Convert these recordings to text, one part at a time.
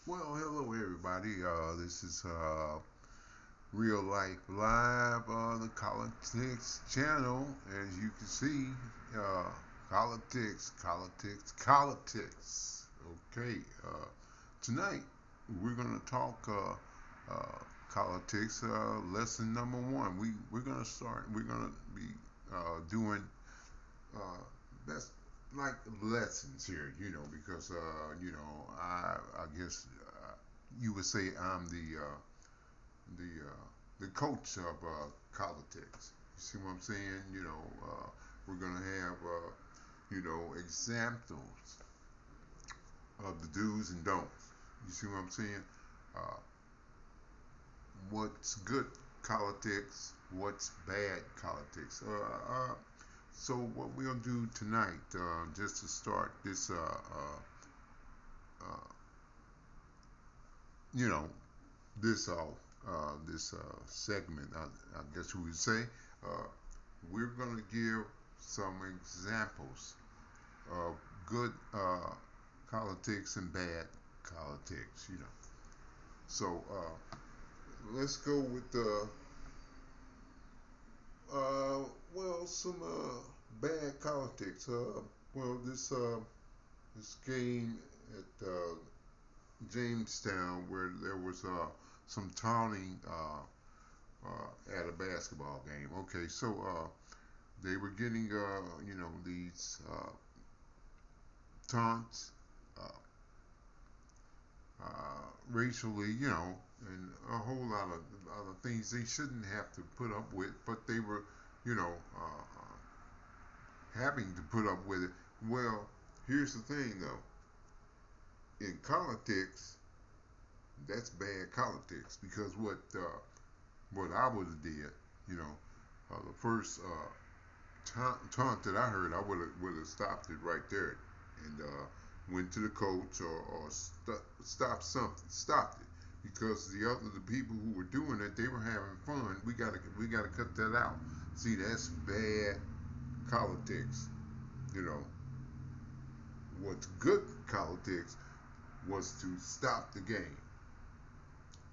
Well, hello everybody. This is Real Life Live, the COLLITICS channel. As you can see, COLLITICS. Okay. Tonight we're gonna talk politics. Lesson number one. We're gonna start. We're gonna be doing uh, that's like lessons here, because I guess you would say I'm the coach of politics. You see what I'm saying? We're gonna have examples of the do's and don'ts. You see what I'm saying? Uh, what's good politics? What's bad politics? So what we'll do tonight, just to start this, uh, you know, this segment, I guess we would say, uh, we're going to give some examples of good politics and bad politics. So let's go with the some bad politics. Well, this game at Jamestown where there was some taunting at a basketball game. Okay, so they were getting these taunts, uh, racially, and a whole lot of other things they shouldn't have to put up with, but they were, you know, having to put up with it. Well, here's the thing though. In politics, that's bad politics because what I would have did, the first taunt that I heard, I would have stopped it right there, and went to the coach or stopped it because the people who were doing it, they were having fun. We gotta cut that out. See, that's bad politics. You know what's good politics was to stop the game,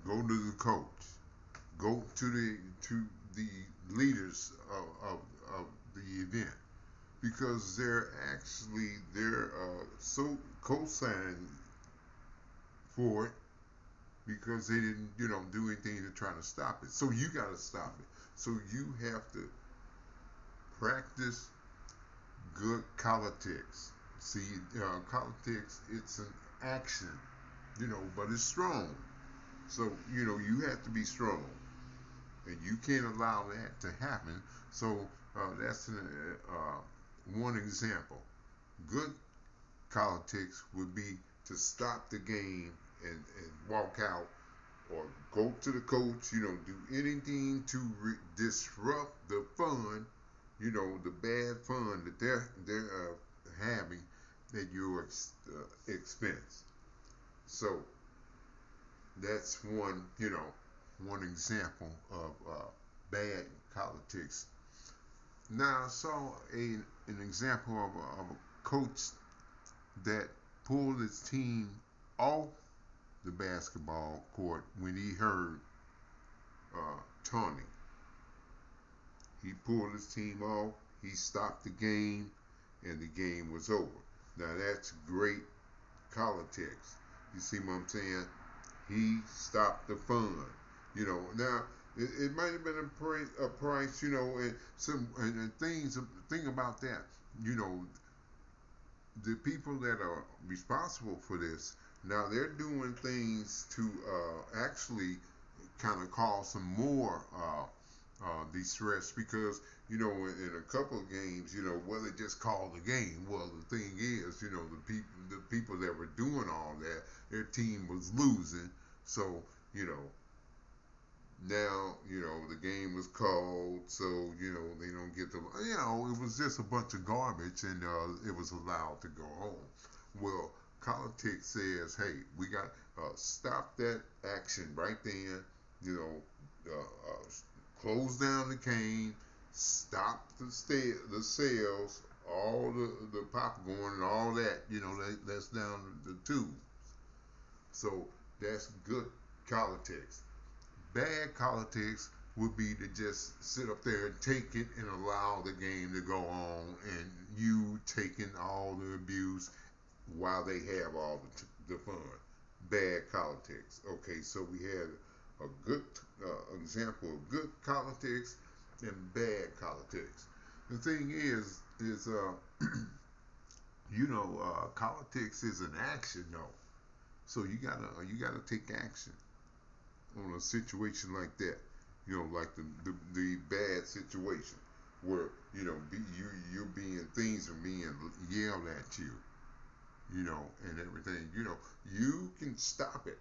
go to the coach, go to the leaders of the event because they're so co-signed for it because they didn't do anything to try to stop it. So you got to stop it. So you have to practice good politics. See, politics, it's an action, but it's strong. So you have to be strong, and you can't allow that to happen. So that's one example. Good politics would be to stop the game and walk out or go to the coach, do anything to disrupt the fun, the bad fun that they're having at your expense. So that's one example of bad politics. Now I saw an example of a coach that pulled his team off the basketball court when he heard taunting. He pulled his team off, he stopped the game, and the game was over. Now that's great politics. You see what I'm saying? He stopped the fun. Now it might have been a price, and thing about that, you know, the people that are responsible for this now they're doing things to actually kind of cause some more distress because in a couple of games well they just called the game. Well, the thing is the people that were doing all that, their team was losing. So now the game was called, so they don't get the it was just a bunch of garbage, and it was allowed to go home. Well, politics says, hey, we got stop that action right then. You know, close down the cane, stop the sales, all the popcorn and all that. That's down the tubes. So That's good politics. Bad politics would be to just sit up there and take it and allow the game to go on, and you taking all the abuse while they have all the fun. Bad politics. Okay, so we had a good example of good politics and bad politics. The thing is politics is an action though. So you gotta take action on a situation like that. Like the bad situation where you're being things are being yelled at you, and everything. You can stop it,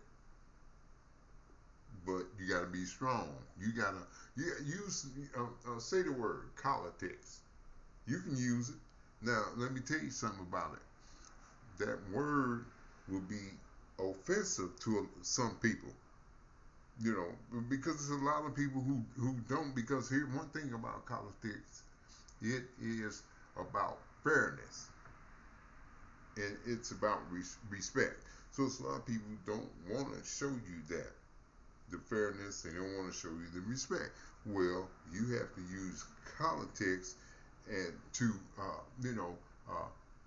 but you got to be strong. You gotta use say the word politics. You can use it. Now let me tell you something about it. That word will be offensive to some people. Because there's a lot of people who don't. Because here, one thing about politics, it is about fairness, and it's about respect. So it's a lot of people who don't want to show you that the fairness, they don't want to show you the respect. Well, you have to use politics and to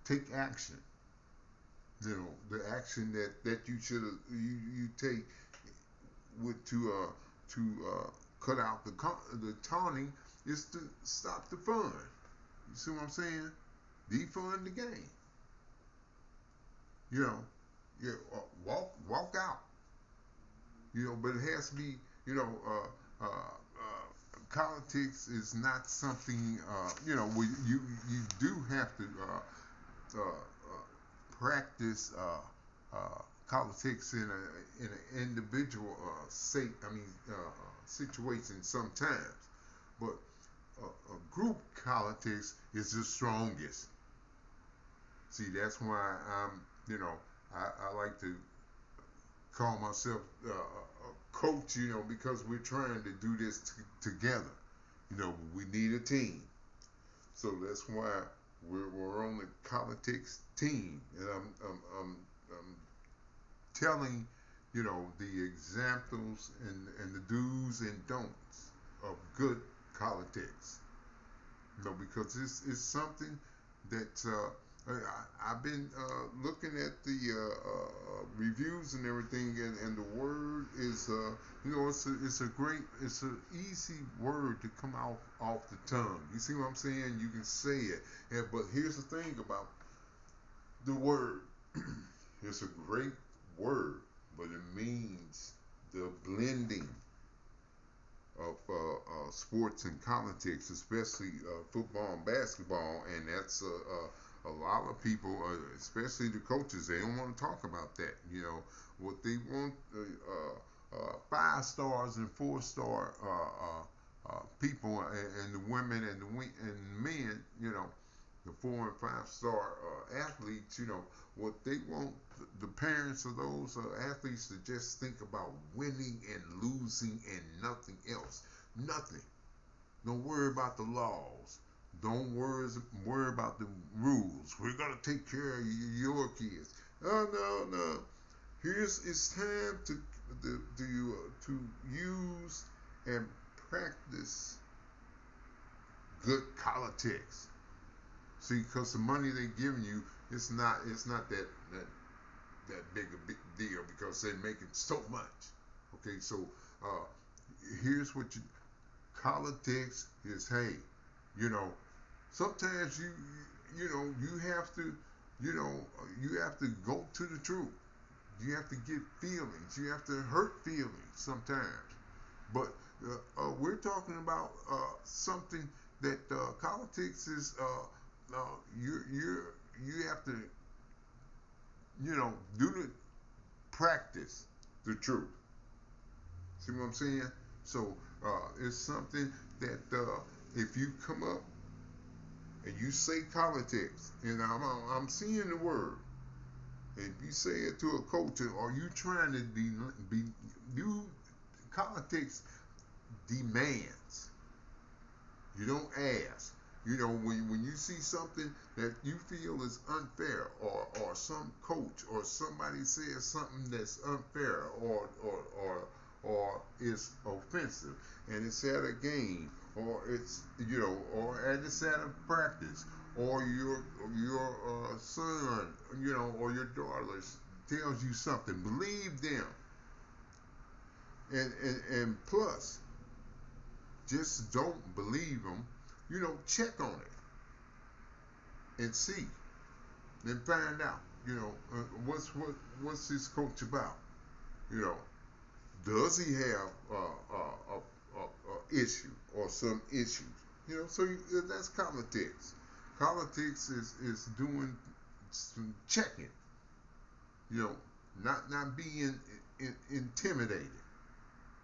take action. The action that you should you take with to cut out the taunting is to stop the fun. You see what I'm saying? Defund the game. You know, yeah, walk out. But it has to be. Politics is not something. Where you do have to practice politics in an individual situation sometimes, but group politics is the strongest. See, that's why I like to call myself a coach, because we're trying to do this together. We need a team, so that's why we're on the politics team, and I'm telling the examples and the do's and don'ts of good politics. Because it's something that I've been looking at the reviews and everything, and the word is it's an easy word to come off the tongue. You see what I'm saying? You can say it, but here's the thing about the word. It's a great word, but it means the blending of sports and politics, especially football and basketball, and that's a lot of people, especially the coaches, they don't want to talk about that. What they want, 5 stars and 4-star people, and the women and the men, the 4 and 5-star athletes, what they want the parents of those athletes to just think about winning and losing and nothing else. Nothing. Don't worry about the laws. Don't worry about the rules. We're gonna take care of your kids. Oh no. It's time to use and practice good politics. See, because the money they're giving you, it's not that big a big deal, because they're making so much. Okay, so here's what politics is. Hey, sometimes you have to you have to go to the truth. You have to get feelings. You have to hurt feelings sometimes. But we're talking about something that politics is. You have to do the practice the truth. See what I'm saying? So it's something that if you come up and you say politics, and I'm seeing the word, and you say it to a coach, or you trying to be you politics demands. You don't ask. You know, when you see something that you feel is unfair, or some coach or somebody says something that's unfair, or is offensive, and it's at a game, or it's, you know, or and it's at a practice, or your son, you know, or your daughter tells you something, believe them, and plus, just don't believe them. You know, check on it and see, and find out. You know, what's this coach about? You know, does he have a issue or some issues? You know, so that's politics. Politics is doing some checking. You know, not being intimidated.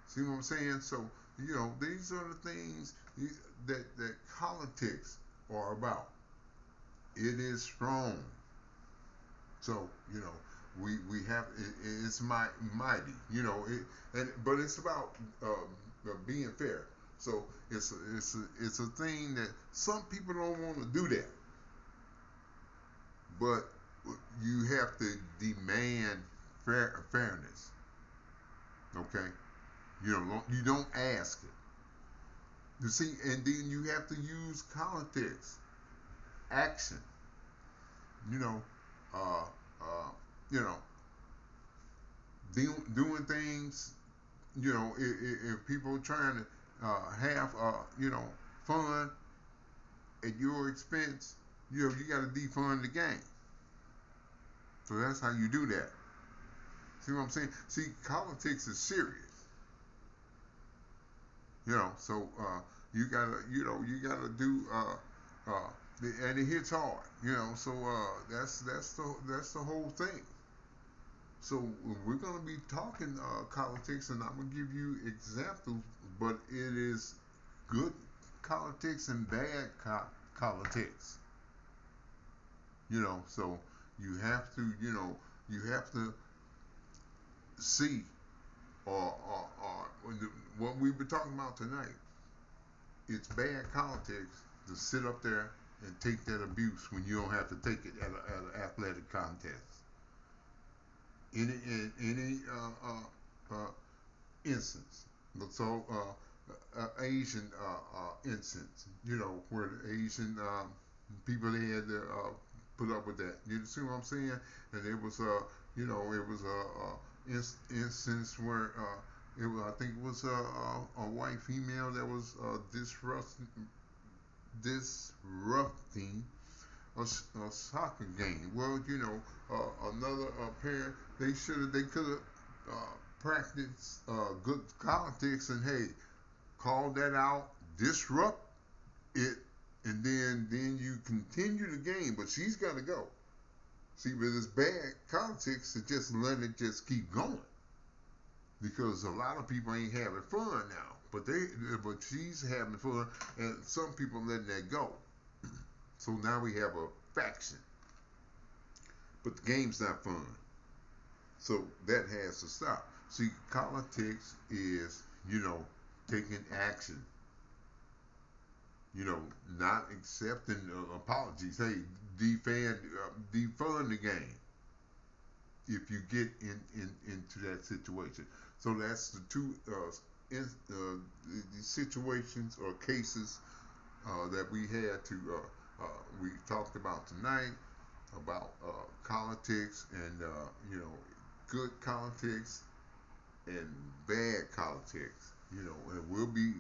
See what I'm saying? So, you know, these are the things that politics are about. It is strong. So, you know, we have it's mighty. You know, but it's about being fair. So it's a thing that some people don't want to do that, but you have to demand fairness. Okay, you don't ask it. You see, and then you have to use politics, action. You know, uh, uh, you know, doing things. You know, if people are trying to have you know, fun at your expense, you know, you got to defund the game. So that's how you do that. See what I'm saying? See, politics is serious. You know, so you gotta do and it hits hard. You know, so that's the whole thing. So we're gonna be talking politics, and I'm gonna give you examples, but it is good politics and bad politics. You know, so you have to see, or what we were talking about tonight. It's bad politics to sit up there and take that abuse when you don't have to take it at an athletic contest. Any instance. So Asian instance, you know, where the Asian people, they had to put up with that. You see what I'm saying? And it was instance where I think it was a white female that was disrupting a soccer game. Well, you know, another parent, they could have practiced good politics, and hey, call that out, disrupt it, and then you continue the game. But she's got to go. See, but it's bad politics to just let it just keep going, because a lot of people ain't having fun now. But she's having fun, and some people letting that go. So now we have a faction, but the game's not fun. So that has to stop. See, politics is, taking action. Not accepting apologies. Hey, defund the game if you get into that situation. So that's the two the situations or cases that we had to we talked about tonight, about politics, and good politics and bad politics. And we'll be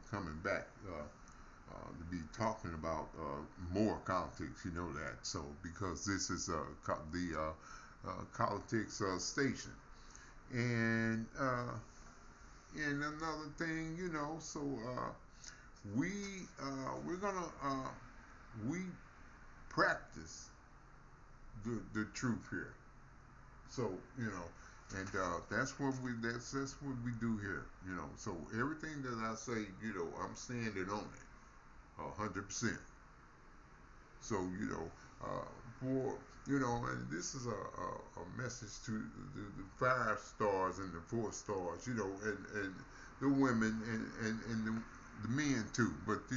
coming back to be talking about more politics. You know that. So because this is the politics station, and another thing, so we we're gonna we practice the truth here. So and that's what we do here. So everything that I say, I'm standing on it 100%. So for and this is a message to the 5 stars and the 4 stars, and the women and the men too. But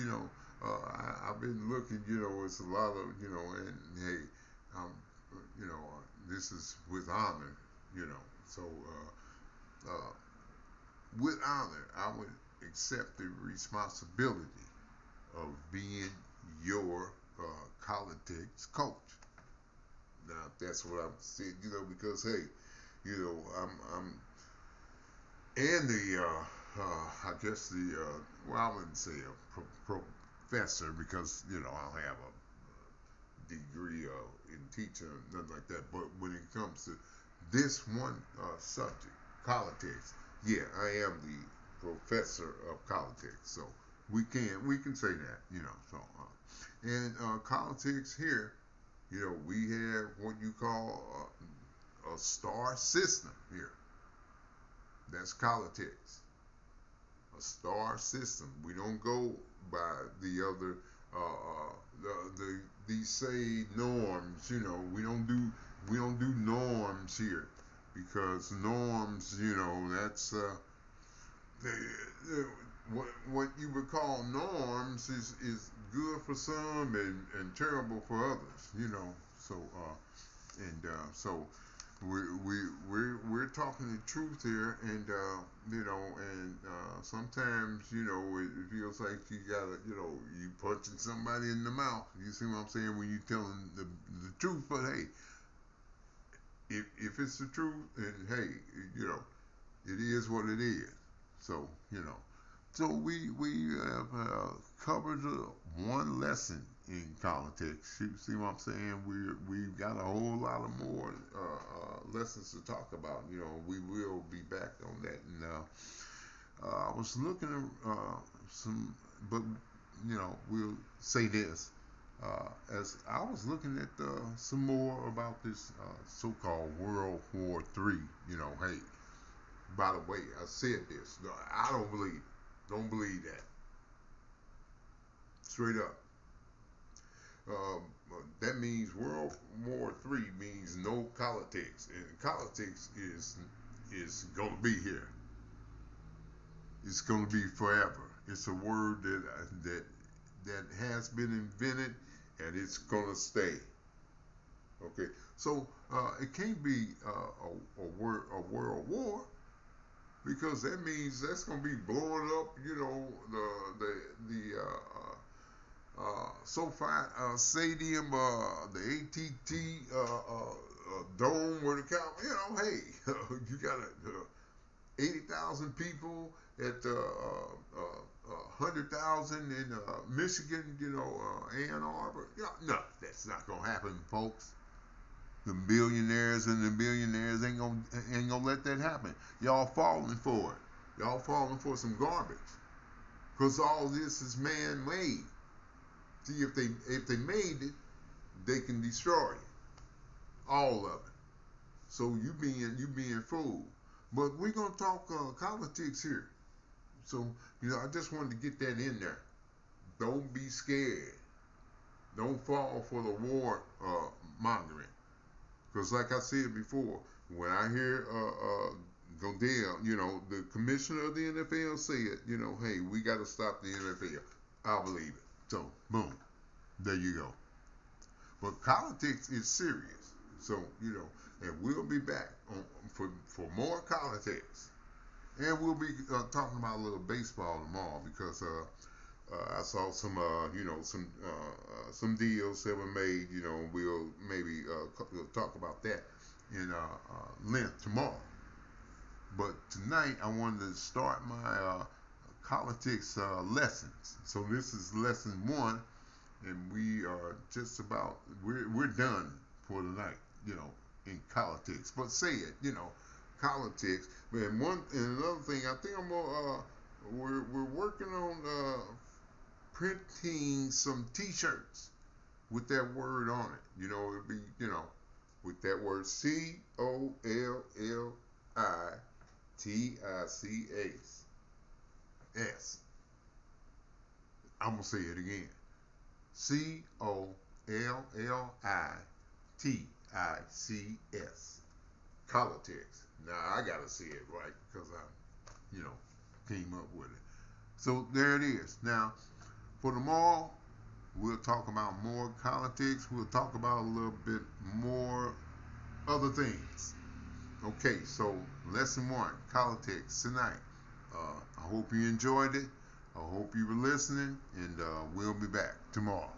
I've been looking, it's a lot of, and hey, um, this is with honor, so with honor, I would accept the responsibility of being your COLLITICS coach. Now, that's what I'm saying, because hey, I'm and the I guess the well, I wouldn't say a professor because I don't have a degree in teaching or nothing like that. But when it comes to this one subject, politics, yeah, I am the professor of politics. So we can say that, So and politics here, we have what you call a star system here. That's politics. A star system. We don't go by the other these say norms. We don't do norms here because norms. That's the, what you would call norms is good for some and terrible for others. So so we're talking the truth here, and sometimes it feels like you gotta you punching somebody in the mouth. You see what I'm saying when you telling the truth, but hey, if it's the truth, and hey, it is what it is. So so we have covered one lesson in politics. You see what I'm saying? We've got a whole lot of more lessons to talk about. We will be back on that. And I was looking at some, but we'll say this. As I was looking at some more about this so-called World War III, hey, by the way, I said this. No, I don't believe it. Don't believe that. Straight up. Um, that means World War III means no politics, and politics is gonna be here. It's gonna be forever. It's a word that has been invented, and it's gonna stay. Okay, so it can't be a world war because that means that's gonna be blowing up. The SoFi Stadium, the ATT Dome where the cow. Hey, you got 80,000 people at 100,000 in Michigan. Ann Arbor. No, that's not gonna happen, folks. The billionaires and the billionaires ain't gonna let that happen. Y'all falling for it. Y'all falling for some garbage. Because all this is man-made. See, if they made it, they can destroy it, all of it. So you being fooled. But we're gonna talk politics here. So I just wanted to get that in there. Don't be scared. Don't fall for the war mongering. Because like I said before, when I hear Goodell, the commissioner of the NFL said, hey, we got to stop the NFL. I believe it. So, boom, there you go. But politics is serious. So, and we'll be back for more politics. And we'll be talking about a little baseball tomorrow because I saw some deals that were made. We'll maybe talk about that in length tomorrow. But tonight I wanted to start my politics lessons. So this is lesson one, and we are just about we're done for the night. In politics. But say it, politics. And another thing, I think I'm gonna we're working on printing some T-shirts with that word on it. It'll be with that word COLLITICS. I'm gonna say it again. COLLITICS. Politics. Now I gotta say it right because I, came up with it. So there it is. Now, For tomorrow, we'll talk about more politics. We'll talk about a little bit more other things. Okay, so lesson 1, politics tonight. I hope you enjoyed it. I hope you were listening, and we'll be back tomorrow.